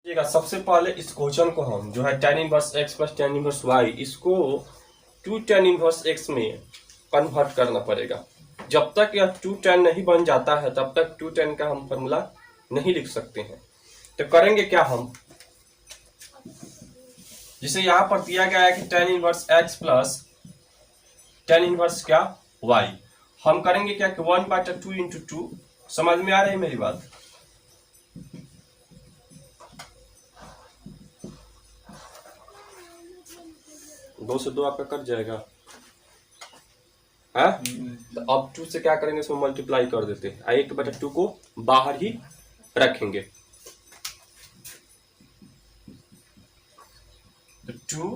सबसे पहले इस क्वेश्चन को हम जो है tan inverse x plus tan inverse y इसको टू tan इनवर्स x में कन्वर्ट करना पड़ेगा। जब तक यह 2 tan नहीं बन जाता है तब तक 2 tan का हम फॉर्मूला नहीं लिख सकते हैं। तो करेंगे क्या हम, जिसे यहाँ पर दिया गया है कि tan inverse x plus tan inverse क्या y, हम करेंगे क्या कि 1/2 इंटू 2। समझ में आ रही है मेरी बात? दो से दो आपका कट जाएगा है? तो अब 2 से क्या करेंगे, इसमें मल्टीप्लाई कर देते हैं। 1/2 को बाहर ही रखेंगे तो 2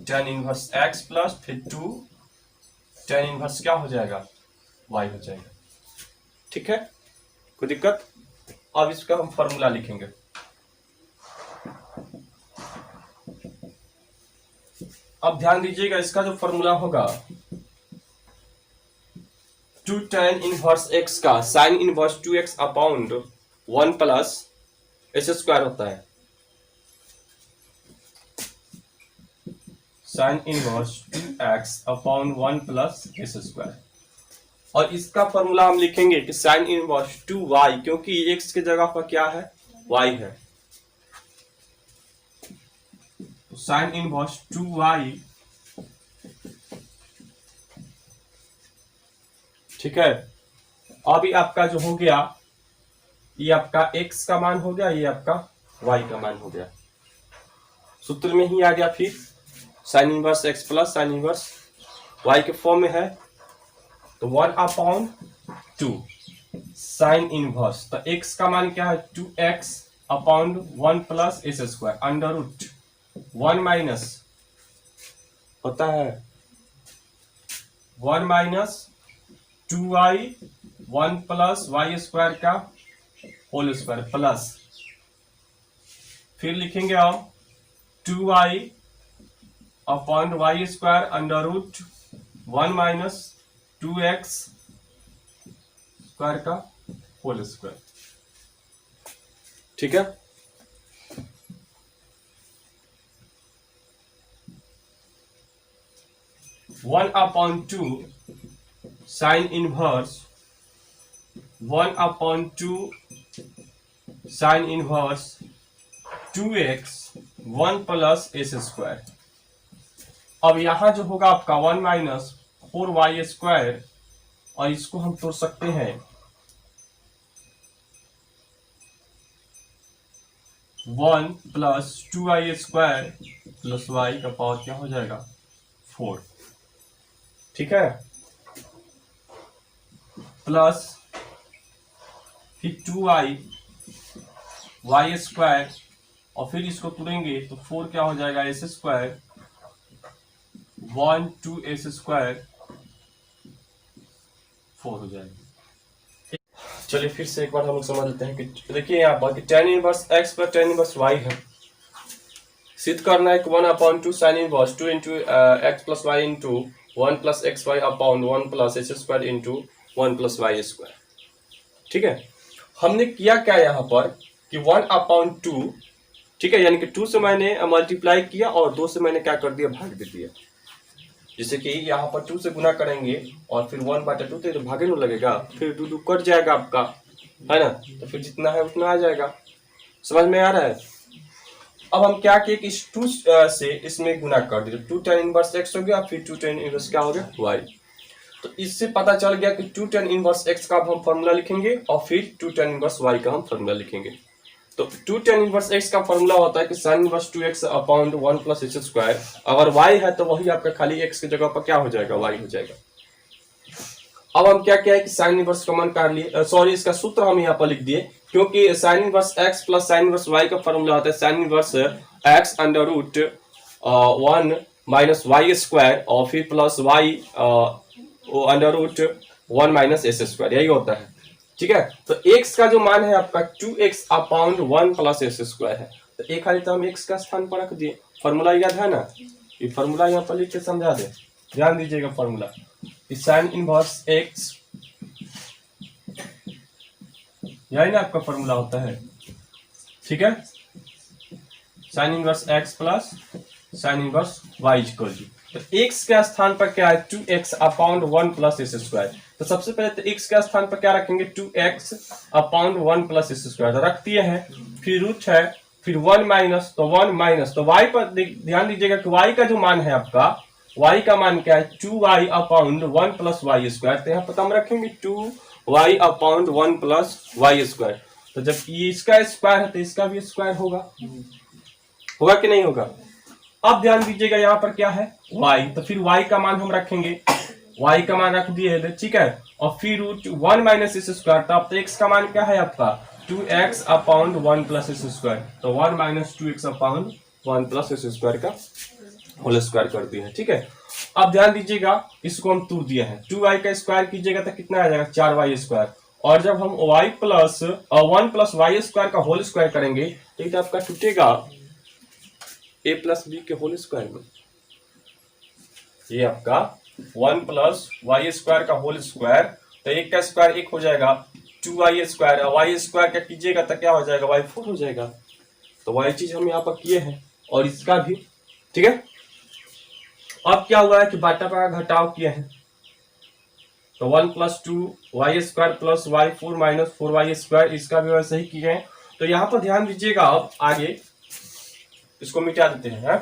tan इनवर्स x प्लस फिर 2 tan इनवर्स क्या हो जाएगा, y हो जाएगा। ठीक है, कोई दिक्कत? अब इसका हम फॉर्मूला लिखेंगे। अब ध्यान दीजिएगा, इसका जो फॉर्मूला होगा 2 tan इनवर्स x का sign inverse 2x upon 1 plus s square होता है। Sine inverse 2x upon 1 plus s square, और इसका फॉर्मूला हम लिखेंगे कि साइन इनवर्स 2y, क्योंकि x की जगह पर क्या है, y है। साइन इनवर्स 2y, ठीक है। अभी आपका जो हो गया, ये आपका x का मान हो गया, ये आपका y का मान हो गया, सूत्र में ही आ गया। फिर sign inverse x plus sine inverse y के फॉर्म में है, तो 1/2 साइन इनवर्स, तो x का मान क्या है 2x upon 1 plus s square under root 1 minus होता है 1 minus 2y 1 plus y square का होल स्क्वायर प्लस, फिर लिखेंगे हम 2y upon y square under root 1 minus 2x square का होल स्क्वायर। ठीक है, 1/2 sine inverse 1/2 sine inverse 2x 1 plus s square. अब यहां जो होगा आपका 1 माइनस 4y स्क्वायर, और इसको हम तोड़ सकते हैं 1 plus 2y square plus y का पावर क्या हो जाएगा 4। ठीक है, प्लस फिर 2y वाई स्क्वायर, और फिर इसको तोड़ेंगे तो 4 क्या हो जाएगा एस स्क्वायर 1 2 एस स्क्वायर 4 हो जाएगा। चलिए फिर से एक बार हम लोग समझ लेते हैं कि देखिए यहाँ पर tan inverse x plus tan inverse y है। सिद्ध करना है कि 1/2 sine inverse 2 into x plus y into 1 plus x y upon 1 plus h square into 1 plus y square. ठीक है, हमने किया क्या यहाँ पर कि 1/2, ठीक है, यानी कि 2 से मैंने मल्टीप्लाई किया और 2 से मैंने क्या कर दिया, भाग दे दिया। जैसे कि यहाँ पर 2 से गुना करेंगे और फिर 1/2 तो भागे नहीं लगेगा, फिर 2 कट जाएगा आपका, है ना, तो फिर जितना है उतना आ जाएगा। समझ में आ रहा है? अब हम क्या किए कि इस 2 से इसमें गुना कर दिए, 2 tan इनवर्स x हो गया, फिर 2 tan इनवर्स क्या हो गया y। तो इससे पता चल गया कि 2 tan इनवर्स x का हम फॉर्मूला लिखेंगे और फिर 2 tan इनवर्स y का हम फॉर्मूला लिखेंगे। तो 2 tan इनवर्स x का फॉर्मूला होता है कि sin inverse 2x upon 1 plus h square. अगर y है तो वही आपका खाली x की जगह पर क्या हो जाएगा, y हो जाएगा। अब हम क्या किया है कि साइन इनवर्स कॉमन कर लिए, सॉरी इसका सूत्र हम यहाँ पर लिख दिए, क्योंकि sine inverse x plus sine inverse y का फॉर्मूला होता है sine inverse x under root 1 minus y square और फिर plus y under root 1 minus s square, यही होता है। ठीक है, तो x का जो मान है आपका 2x upon 1 plus s square है, तो एक खाली तो हम x का स्थान पर रख दिए। फॉर्मूला याद है ना, ये फॉर्मूला यहाँ पर लिख के समझा दे, ध्यान दीजिएगा। फॉर्मूला साइन इनवर्स x, यही ना आपका फॉर्मूला होता है। ठीक है, sine inverse x plus sine inverse y equal to, तो x के स्थान पर क्या है 2x upon 1 plus s square. तो सबसे पहले तो x के स्थान पर क्या रखेंगे 2x upon 1 plus s square, तो रख दिए हैं, फिर रूट है, फिर 1 माइनस, तो 1 माइनस, तो y पर ध्यान दीजिएगा कि y का जो मान है आपका, y का मान क्या है 2y upon 1 plus y square, तो यहाँ पर हम रखेंगे 2y upon 1 plus y square. तो जब ये इसका स्क्वायर है तो इसका भी स्क्वायर होगा, होगा कि नहीं होगा। अब ध्यान दीजिएगा यहाँ पर क्या है y, तो फिर y का मान हम रखेंगे, y का मान रख दिए, ठीक है, और फिर रूट 1 माइनस एस स्क्वायर, तो अब x का मान क्या है आपका 2x upon 1 plus s square, तो 1 minus 2x upon 1 plus s square का होल स्क्वायर कर दिए हैं, ठीक है। अब ध्यान दीजिएगा इसको हम तोड़ दिए हैं, 2y का स्क्वायर कीजिएगा तो कितना आ जाएगा 4y स्क्वायर, और जब हम y plus 1 plus y square का होल स्क्वायर करेंगे तो ये आपका टूटेगा a प्लस बी के होल स्क्वायर में, ये आपका 1 प्लस वाई स्क्वायर का होल स्क्वायर, तो एक का स्क्वायर एक हो जाएगा 2y स्क्वायर, वाई स्क्वायर का कीजिएगा तो क्या हो जाएगा y4 हो जाएगा। तो वही चीज हम यहाँ पर किए हैं और इसका भी, ठीक है। अब क्या हुआ है कि बाटा का घटाव किए हैं, तो 1 plus 2y square plus y4 minus 4y square, इसका भी वैसे ही किए हैं। तो यहाँ पर ध्यान दीजिएगा, अब आगे इसको मिटा देते हैं,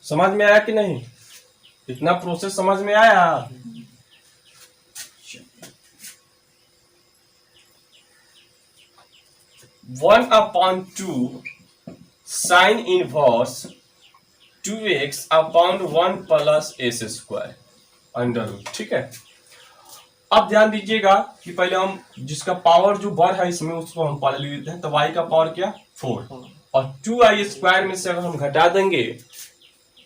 समझ में आया कि नहीं, इतना प्रोसेस समझ में आया। 1/2 sine inverse 2x upon 1 plus s square under root, ठीक है। अब ध्यान दीजिएगा कि पहले हम जिसका पावर जो बढ़ है इसमें उसको हम पहले ले लेते हैं, तो y का पावर क्या 4, और 2y स्क्वायर में से अगर हम घटा देंगे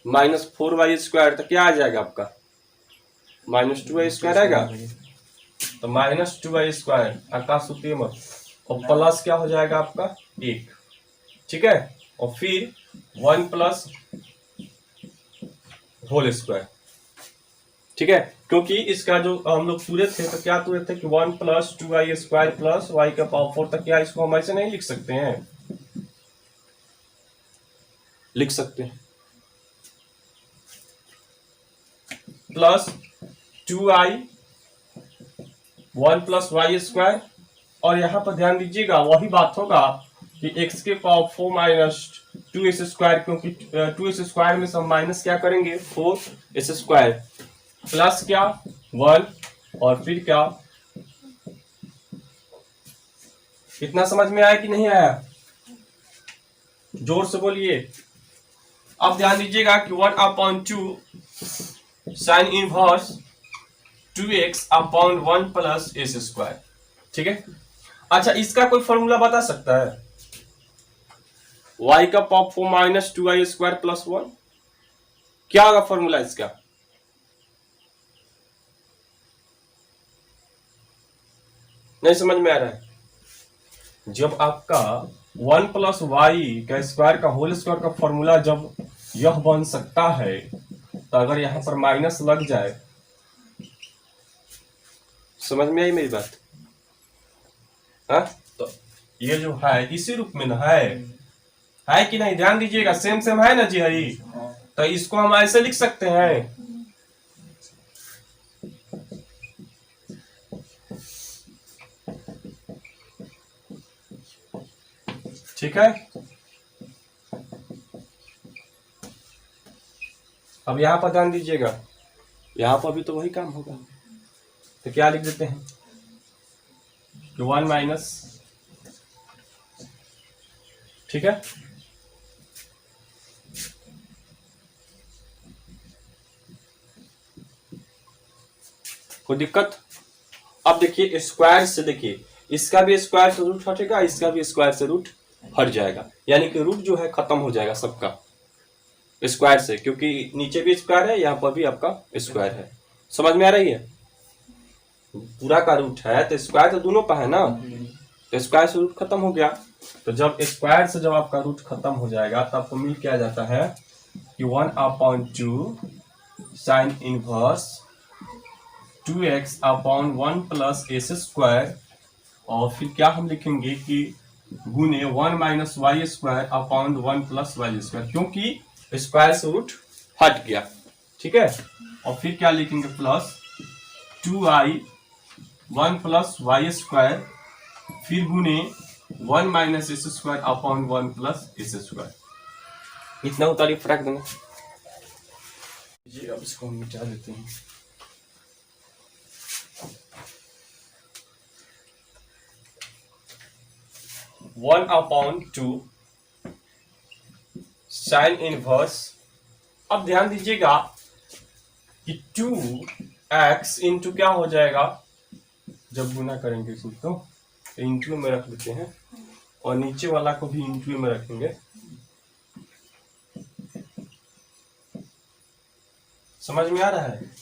माइनस 4y स्क्वायर, तो क्या आ जाएगा आपका माइनस 2y स्क्वायर आएगा, तो माइनस 2y स्क्वायर आकाश सूत्र में, और प्लस क्या हो जाएगा आपका 1, ठीक है, और फिर 1 प्लस होल स्क्वायर, ठीक है, क्योंकि इसका जो हम लोग पूरे थे तो क्या पूरे थे कि 1 plus 2y square plus y का पावर 4, तक क्या इसको हम ऐसे नहीं लिख सकते हैं, लिख सकते हैं, plus 2y 1 plus y square, और यहां पर ध्यान दीजिएगा वही बात होगा कि x के पावर 4 माइनस 2s स्क्वायर, क्योंकि 2s स्क्वायर में से हम माइनस क्या करेंगे 4s स्क्वायर, प्लस क्या 1, और फिर क्या, इतना समझ में आया कि नहीं आया, जोर से बोलिए। अब ध्यान दीजिएगा कि 1/2 sine inverse 2x upon 1 plus s square, ठीक है। अच्छा, इसका कोई फॉर्मूला बता सकता है, y का power 4 minus 2y square plus 1, क्या होगा फॉर्मूला इसका, नहीं समझ में आ रहा है। जब आपका 1 प्लस वाई का स्क्वायर का होल स्क्वायर का फॉर्मूला जब यह बन सकता है, तो अगर यहां पर माइनस लग जाए, समझ में आई मेरी बात, हाँ, तो ये जो है इसी रूप में ना है कि नहीं, ध्यान दीजिएगा, सेम सेम है ना जी हरी, तो इसको हम ऐसे लिख सकते हैं, ठीक है। अब यहां पर ध्यान दीजिएगा, यहां पर भी तो वही काम होगा, तो क्या लिख देते हैं 1 माइनस, ठीक है, कोई दिक्कत। अब देखिए स्क्वायर से, देखिए इसका भी स्क्वायर से रूट हटेगा, इसका भी स्क्वायर से रूट हट जाएगा, यानी कि रूट जो है खत्म हो जाएगा सबका स्क्वायर से, क्योंकि नीचे भी स्क्वायर है, यहाँ पर भी आपका स्क्वायर है, समझ में आ रही है, पूरा का रूट है तो स्क्वायर तो दोनों पर है ना, तो स्क्वायर से रूट खत्म हो गया। तो जब स्क्वायर से जब आपका रूट खत्म हो जाएगा तब आपको मिल क्या जाता है कि 1/2 sine inverse 2x upon 1 plus s square और फिर क्या हम लिखेंगे कि गुने 1 minus y square upon 1 plus y square, क्योंकि स्क्वायर से रूट हट गया, ठीक है। और फिर क्या लिखेंगे plus 2i 1 plus y square, फिर गुने 1 minus s square upon 1 plus s square. इतना उतारी फर्क देना जी। अब इसको हम मिटा देते हैं। One upon 2 sine inverse. अब ध्यान दीजिएगा कि 2x इंटू क्या हो जाएगा, जब गुना करेंगे इसको तो इंटू में रख देते हैं और नीचे वाला को भी इंटू में रखेंगे। समझ में आ रहा है?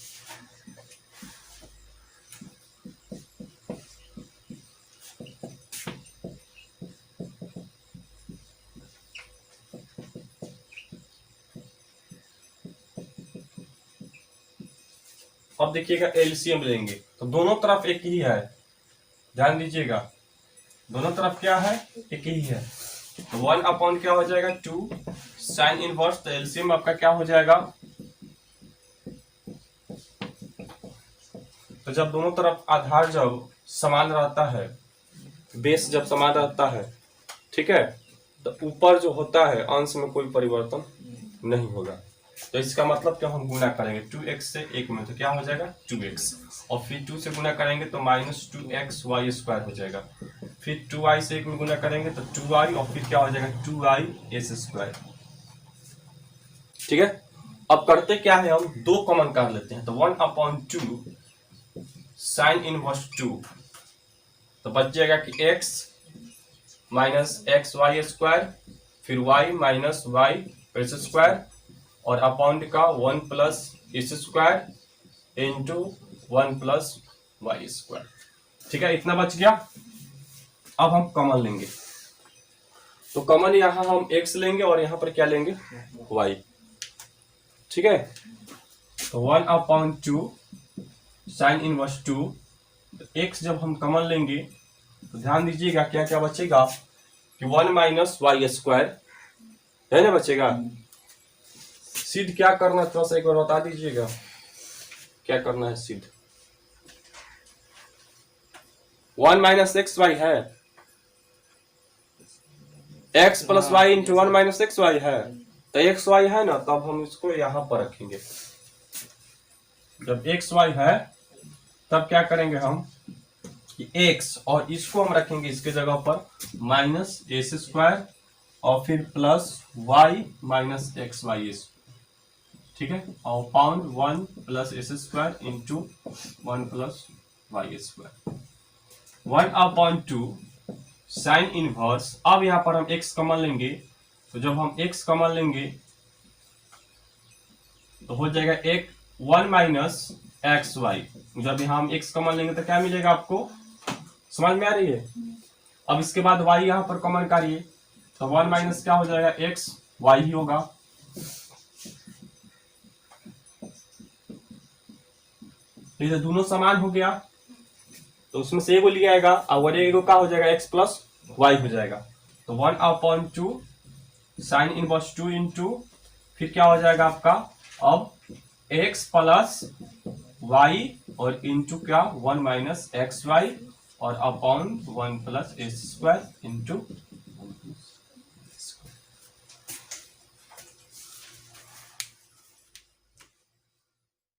अब देखिएगा एलसीएम लेंगे तो दोनों तरफ एक ही है, ध्यान दीजिएगा दोनों तरफ क्या है, एक ही है। तो 1 अपॉन क्या हो जाएगा 2 साइन इनवर्स, तो एलसीएम आपका क्या हो जाएगा, तो जब दोनों तरफ आधार जब समान रहता है, बेस जब समान रहता है, ठीक है, तो ऊपर जो होता है अंश में कोई परिवर्तन नहीं होगा। तो इसका मतलब क्या, हम गुना करेंगे 2x से 1 में तो क्या हो जाएगा 2x, और फिर 2 से गुना करेंगे तो माइनस 2x वाई स्क्वायर हो जाएगा, फिर 2i से 1 में गुना करेंगे तो 2i, और फिर क्या हो जाएगा 2i एस स्क्वायर, ठीक है। अब करते क्या है, हम दो कॉमन कर लेते हैं, तो 1 अपॉन 2 साइन इनवर्स 2, तो बच जाएगा कि x minus x y square, फिर y minus y s square, और अपॉन का 1 plus s square into 1 plus y square, ठीक है। इतना बच गया। अब हम कॉमन लेंगे, तो कॉमन यहां हम x लेंगे और यहां पर क्या लेंगे y, ठीक है। तो 1 अपॉन 2 साइन इनवर्स 2, तो x जब हम कॉमन लेंगे तो ध्यान दीजिएगा क्या क्या बचेगा कि 1 माइनस वाई स्क्वायर है ना बचेगा। सिद्ध क्या करना थोड़ा सा एक बार बता दीजिएगा, क्या करना है सिद्ध। 1 माइनस एक्स वाई है, x plus y into 1 minus x y है, तो एक्स वाई है ना, तब हम इसको यहां पर रखेंगे। जब एक्स वाई है तब क्या करेंगे हम कि x और इसको हम रखेंगे इसके जगह पर माइनस एस स्क्वायर, और फिर plus y minus x y s, ठीक है, और pound 1 plus s square into 1 plus y square. 1 upon 2 sine inverse. अब यहां पर हम x कॉमन लेंगे, तो जब हम x कॉमन लेंगे तो हो जाएगा 1 माइनस एक्स वाई। जब यहां हम x कॉमन लेंगे तो क्या मिलेगा आपको, समझ में आ रही है। अब इसके बाद y यहां पर कॉमन करिए, तो 1 माइनस क्या हो जाएगा x y ही होगा, तो दोनों समान हो गया, तो उसमें से एगो लिया आएगा और एगो का हो जाएगा x प्लस वाई हो जाएगा। तो 1 अपॉन 2 साइन इनवर्स 2 इंटू फिर क्या हो जाएगा आपका अब x प्लस वाई और इंटू क्या 1 माइनस एक्स वाई और upon 1 plus s square into